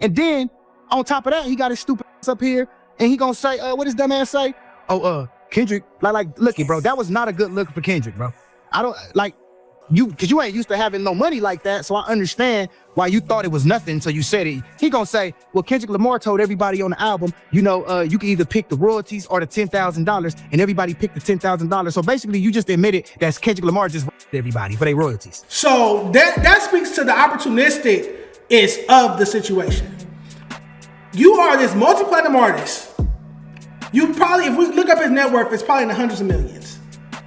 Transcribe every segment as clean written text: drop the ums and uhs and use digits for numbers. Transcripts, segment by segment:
And then on top of that, he got his stupid ass up here and he gonna say, what does that man say? Oh, Kendrick, like, looky, bro, that was not a good look for Kendrick, bro. I don't, like, cause you ain't used to having no money like that, so I understand why you thought it was nothing, so you said it. He gonna say, well, Kendrick Lamar told everybody on the album, you can either pick the royalties or the $10,000, and everybody picked the $10,000. So basically, you just admitted that Kendrick Lamar just everybody for their royalties. So that speaks to the opportunistic-ness of the situation. You are this multi-platinum artist. You probably, if we look up his net worth, it's probably in the hundreds of millions.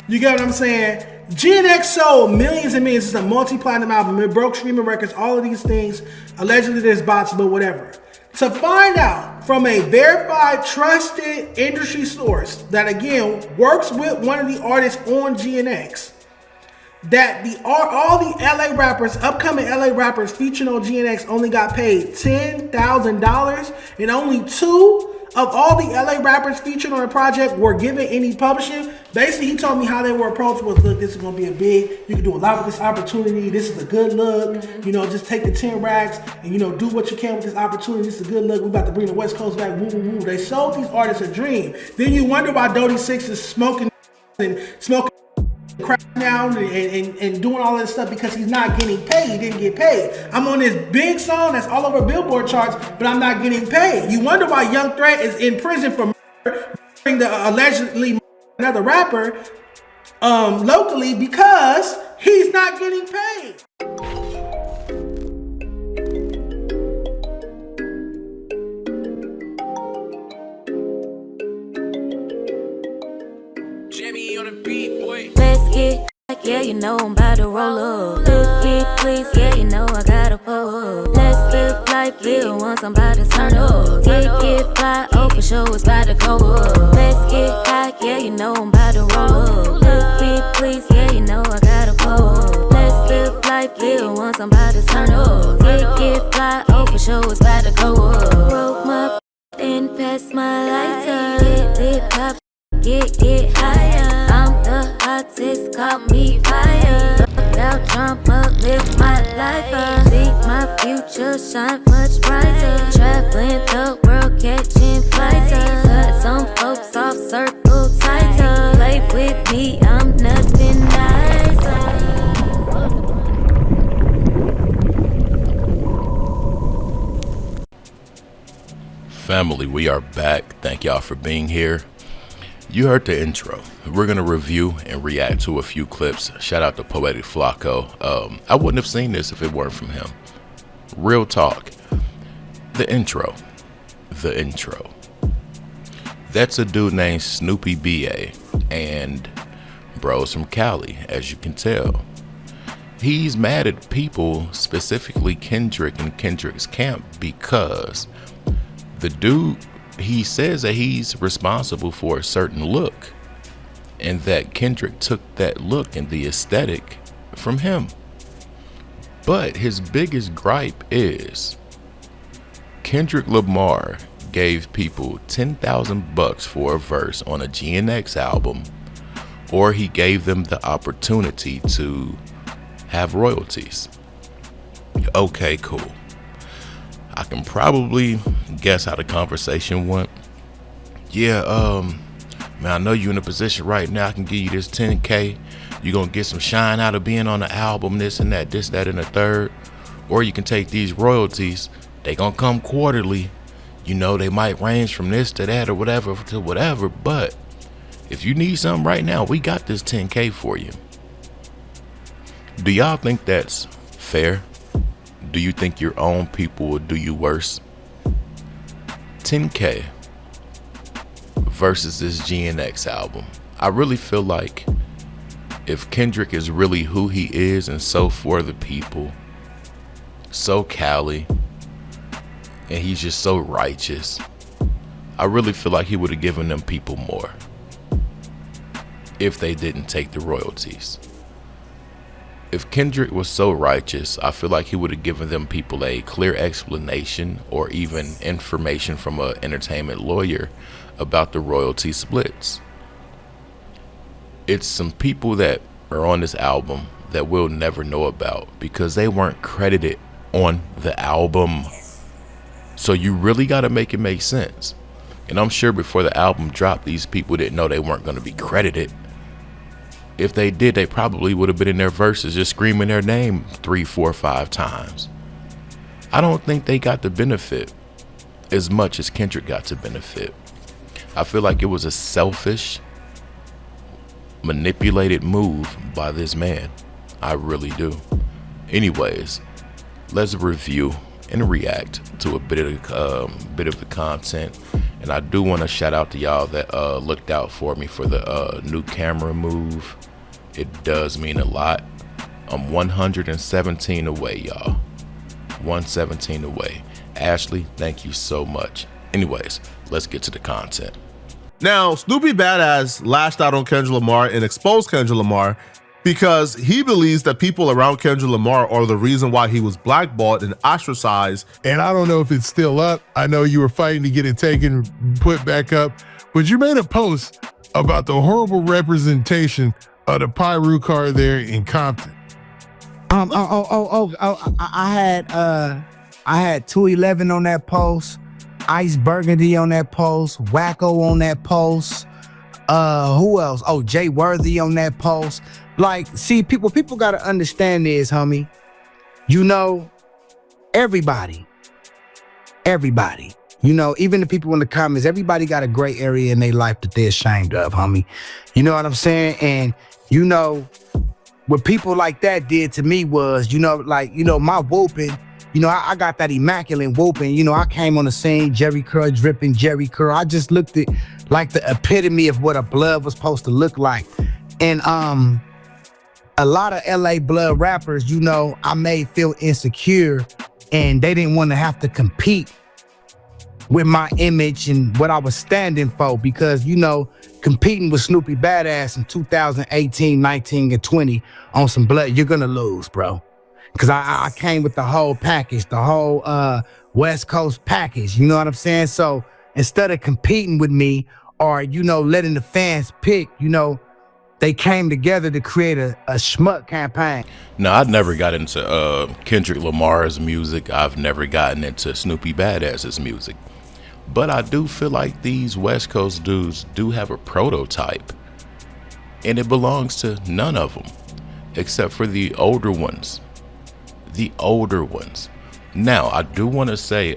You get what I'm saying? GNX sold millions and millions. It's a multi-platinum album. It broke streaming records, all of these things. Allegedly there's bots, but whatever. To find out from a verified, trusted industry source that, again, works with one of the artists on GNX, that all the LA rappers, upcoming LA rappers featuring on GNX only got paid $10,000, and only 2 of all the LA rappers featured on the project were given any publishing. Basically, he told me how they were approached was, look, this is going to be a big, you can do a lot with this opportunity. This is a good look. Just take the 10 racks and, do what you can with this opportunity. This is a good look. We're about to bring the West Coast back. Woo, woo, woo. They sold these artists a dream. Then you wonder why Dodie Six is smoking crap now and doing all this stuff because he's not getting paid. He didn't get paid. I'm on this big song that's all over Billboard charts, but I'm not getting paid. You wonder why Young Threat is in prison for murdering the allegedly another rapper locally, because he's not getting paid. Jimmy on the beat, boy. Let's get back, yeah, I'm about to roll up. Let's get please, yeah, I gotta pull up. Let's live life, live once, I'm about to turn up. Get fly, oh for sure, it's about to go up. Let's get high, yeah, I'm about to roll up. Let's get please, yeah, I gotta pull up. Let's live life, live once, I'm about to turn up. Get fly, oh for sure, it's about to go up. Broke my then pass my lighter. Get pop. Get higher. I'm the hottest, call me fire. Without drama, live my life. See my future shine much brighter. Traveling the world, catching flights. Cut some folks off, circle tighter. Play with me, I'm nothing nicer. Family, we are back. Thank y'all for being here. You heard the intro. We're going to review and react to a few clips. Shout out to Poetic Flacco. I wouldn't have seen this if it weren't from him. Real talk. The intro. That's a dude named Snoopy BA. And bro's from Cali, as you can tell. He's mad at people, specifically Kendrick and Kendrick's camp, because the dude, he says that he's responsible for a certain look and that Kendrick took that look and the aesthetic from him. But his biggest gripe is Kendrick Lamar gave people $10,000 for a verse on a GNX album, or he gave them the opportunity to have royalties. Okay, cool. I can probably guess how the conversation went. Yeah, man, I know you're in a position right now. I can give you this $10K. You're going to get some shine out of being on the album, this and that, and the third. Or you can take these royalties. They going to come quarterly. They might range from this to that or whatever to whatever. But if you need something right now, we got this $10K for you. Do y'all think that's fair? Do you think your own people will do you worse? $10K versus this GNX album. I really feel like if Kendrick is really who he is and so for the people, so Cali, and he's just so righteous, I really feel like he would have given them people more if they didn't take the royalties. If Kendrick was so righteous, I feel like he would have given them people a clear explanation or even information from an entertainment lawyer about the royalty splits. It's some people that are on this album that we'll never know about because they weren't credited on the album. So you really got to make it make sense. And I'm sure before the album dropped, these people didn't know they weren't going to be credited. If they did, they probably would have been in their verses just screaming their name 3, 4, 5 times. I don't think they got the benefit as much as Kendrick got to benefit. I feel like it was a selfish, manipulated move by this man. I really do. Anyways, let's review and react to a bit of the content. And I do want to shout out to y'all that looked out for me for the new camera move. It does mean a lot. I'm 117 away, y'all. 117 away. Ashley, thank you so much. Anyways, let's get to the content. Now, Snoopy Badass lashed out on Kendrick Lamar and exposed Kendrick Lamar because he believes that people around Kendrick Lamar are the reason why he was blackballed and ostracized. And I don't know if it's still up. I know you were fighting to get it taken, put back up, but you made a post about the horrible representation of the Pyru car there in Compton. I had 211 on that post, Ice Burgundy on that post, Wacko on that post. Who else? Oh, Jay Worthy on that post. Like, see, people gotta understand this, homie. You know, everybody. You know, even the people in the comments, everybody got a gray area in their life that they're ashamed of, homie. You know what I'm saying? And you know, what people like that did to me was, you know, like, you know, my whooping, you know, I got that immaculate whooping. You know, I came on the scene, Jerry curl, dripping Jerry curl. I just looked at like the epitome of what a blood was supposed to look like. And a lot of LA blood rappers, you know, I made feel insecure, and they didn't want to have to compete with my image and what I was standing for, because, you know, competing with Snoopy Badass in 2018, 19, and 20 on some blood, you're gonna lose, bro. Because I came with the whole package, the whole West Coast package, you know what I'm saying? So instead of competing with me or, you know, letting the fans pick, you know, they came together to create a schmuck campaign. No, I've never got into Kendrick Lamar's music. I've never gotten into Snoopy Badass's music. But I do feel like these West Coast dudes do have a prototype. And it belongs to none of them, except for the older ones. The older ones. Now, I do want to say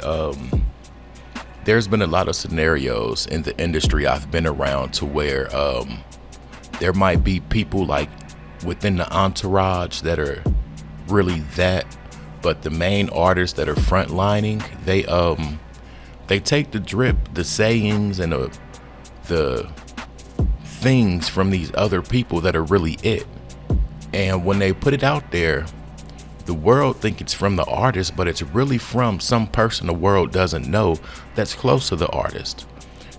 there's been a lot of scenarios in the industry I've been around to where there might be people like within the entourage that are really that, but the main artists that are frontlining, they take the drip, the sayings, and the things from these other people that are really it. And when they put it out there, the world think it's from the artist, but it's really from some person the world doesn't know that's close to the artist.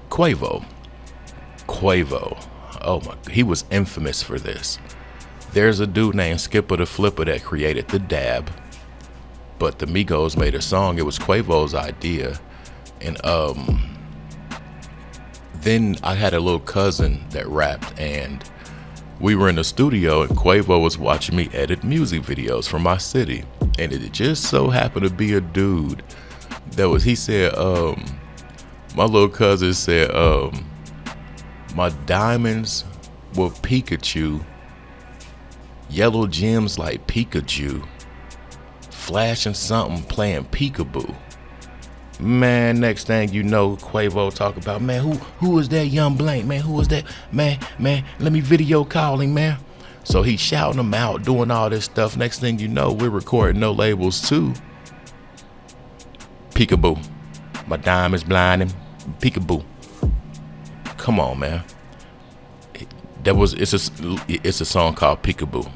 Quavo. Oh my, he was infamous for this. There's a dude named Skipper the Flipper that created the dab, but the Migos made a song. It was Quavo's idea. And then I had a little cousin that rapped, and we were in the studio, and Quavo was watching me edit music videos from my city. And it just so happened to be a dude that was, he said, my little cousin said, my diamonds were Pikachu, yellow gems like Pikachu, flashing something playing peekaboo. Man, next thing you know, Quavo talk about, man, who is that young blank, man? Who is that? Man, let me video calling, man. So he shouting them out, doing all this stuff. Next thing you know, we're recording No Labels too. Peekaboo. My diamond's blinding. Peekaboo. Come on, man. It's a song called Peekaboo.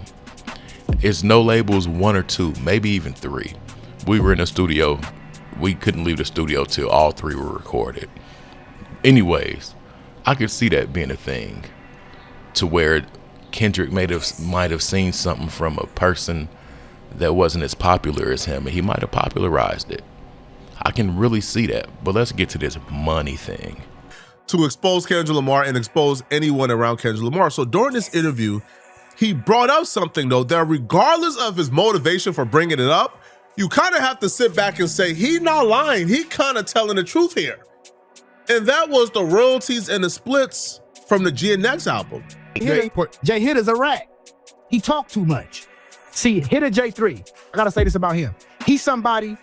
It's No Labels 1 or 2, maybe even 3. We were in the studio. We couldn't leave the studio till all 3 were recorded. Anyways, I could see that being a thing, to where Kendrick might have seen something from a person that wasn't as popular as him, and he might have popularized it. I can really see that. But let's get to this money thing. To expose Kendrick Lamar and expose anyone around Kendrick Lamar. So during this interview, he brought up something, though, that regardless of his motivation for bringing it up, you kind of have to sit back and say, he not lying. He kind of telling the truth here. And that was the royalties and the splits from the GNX album. Jay Hitter's a rat. He talk too much. See, Hitter J3, I gotta say this about him. He's somebody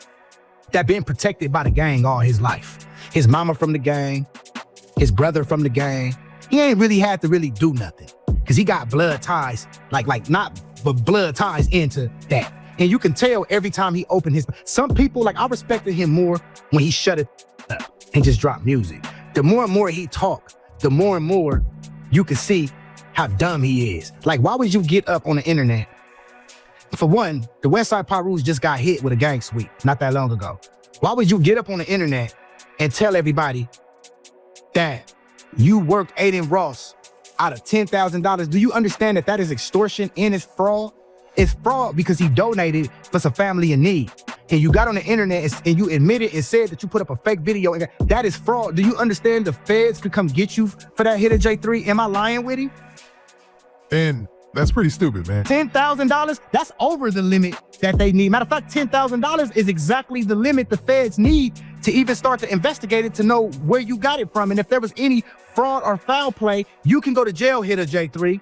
that been protected by the gang all his life. His mama from the gang, his brother from the gang. He ain't really had to really do nothing because he got blood ties, but blood ties into that. And you can tell every time he opened his, some people, I respected him more when he shut it up and just dropped music. The more and more he talked, the more and more you can see how dumb he is. Why would you get up on the internet? For one, the Westside Pyrus just got hit with a gang sweep not that long ago. Why would you get up on the internet and tell everybody that you worked Aiden Ross out of $10,000? Do you understand that is extortion and it's fraud? It's fraud because he donated for some family in need. And you got on the internet and you admitted and said that you put up a fake video. And that is fraud. Do you understand the feds could come get you for that Hitter J3? Am I lying with him? And that's pretty stupid, man. $10,000, that's over the limit that they need. Matter of fact, $10,000 is exactly the limit the feds need to even start to investigate it to know where you got it from. And if there was any fraud or foul play, you can go to jail, Hitter J3.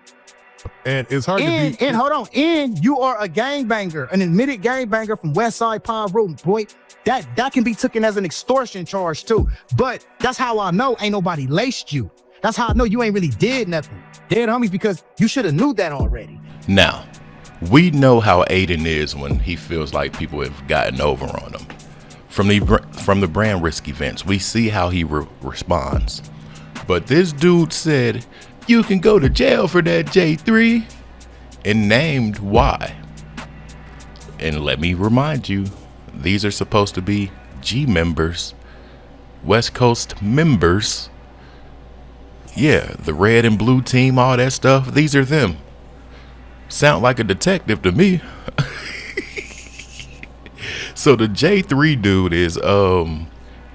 And it's hard to be. And hold on, and you are a gangbanger, an admitted gangbanger from Westside Pyro, boy. That can be taken as an extortion charge too. But that's how I know ain't nobody laced you. That's how I know you ain't really did nothing. Dead homies, because you should have knew that already. Now, we know how Aiden is when he feels like people have gotten over on him. From the brand risk events, we see how he responds. But this dude said, you can go to jail for that J3, and named why. And let me remind you, these are supposed to be G members, West Coast members. Yeah, the red and blue team, all that stuff, these are them. Sound like a detective to me. So the J3 dude is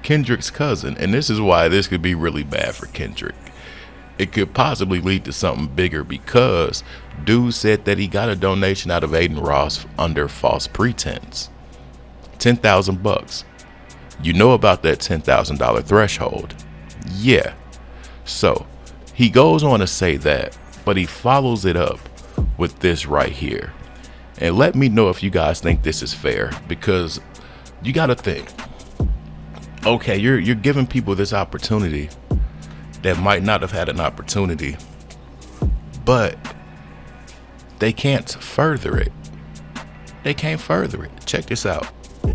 Kendrick's cousin, and this is why this could be really bad for Kendrick. It could possibly lead to something bigger because dude said that he got a donation out of Aiden Ross under false pretense. $10,000. You know about that $10,000 threshold. Yeah. So he goes on to say that, but he follows it up with this right here. And let me know if you guys think this is fair, because you got to think, okay, you're giving people this opportunity that might not have had an opportunity, but they can't further it. They can't further it. Check this out.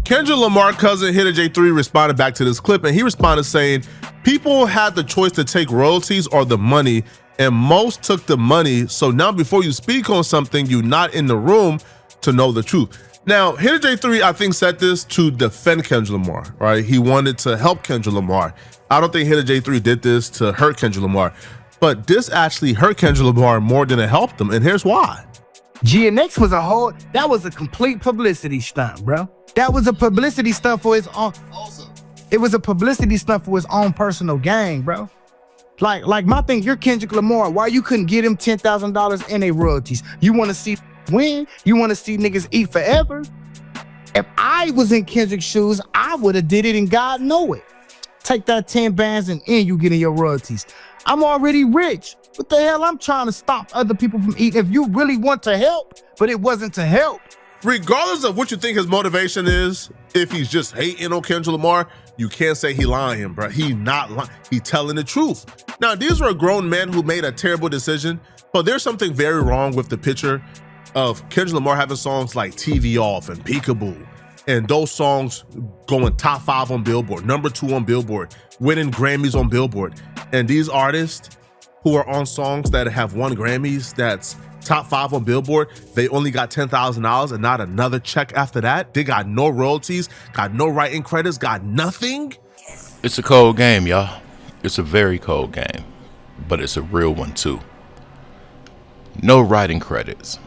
Kendrick Lamar cousin Hitter J3 responded back to this clip, and he responded saying, people had the choice to take royalties or the money, and most took the money. So now before you speak on something, you're not in the room to know the truth. Now, Hitter J3, I think, said this to defend Kendrick Lamar, right? He wanted to help Kendrick Lamar. I don't think Hitter J3 did this to hurt Kendrick Lamar, but this actually hurt Kendrick Lamar more than it helped him, and here's why. GNX was a complete publicity stunt, bro. That was a publicity stunt for his own. It was a publicity stunt for his own personal gain, bro. Like my thing, you're Kendrick Lamar. Why you couldn't get him $10,000 in a royalties? You want to see win? You want to see niggas eat forever? If I was in Kendrick's shoes, I would have did it, and God know it. Take that 10 bands and you getting your royalties. I'm already rich. What the hell? I'm trying to stop other people from eating. If you really want to help, but it wasn't to help. Regardless of what you think his motivation is, if he's just hating on Kendrick Lamar, you can't say he lying, bro. He not lying. He telling the truth. Now, these were grown men who made a terrible decision, but there's something very wrong with the picture of Kendrick Lamar having songs like TV Off and Peekaboo, and those songs going top 5 on Billboard, number 2 on Billboard, winning Grammys on Billboard. And these artists who are on songs that have won Grammys, that's top 5 on Billboard, they only got $10,000 and not another check after that. They got no royalties, got no writing credits, got nothing. It's a cold game, y'all. It's a very cold game, but it's a real one too. No writing credits,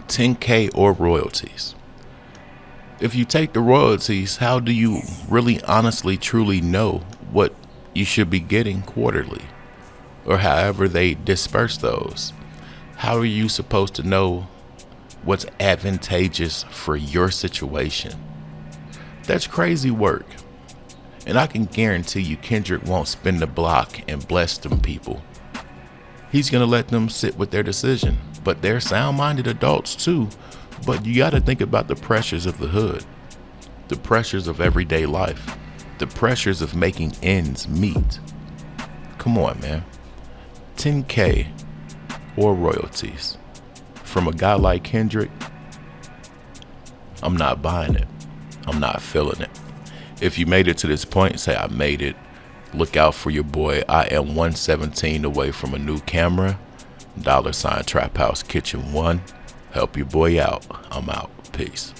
10K or royalties. If you take the royalties, how do you really honestly truly know what you should be getting quarterly, or however they disperse those? How are you supposed to know what's advantageous for your situation. That's crazy work. And I can guarantee you Kendrick won't spin the block and bless them people. He's gonna let them sit with their decision. But they're sound-minded adults too. But you gotta think about the pressures of the hood, the pressures of everyday life, the pressures of making ends meet. Come on, man. 10K or royalties from a guy like Kendrick, I'm not buying it. I'm not feeling it. If you made it to this point, say I made it. Look out for your boy. I am 117 away from a new camera. $Trap House Kitchen 1. Help your boy out. I'm out. Peace.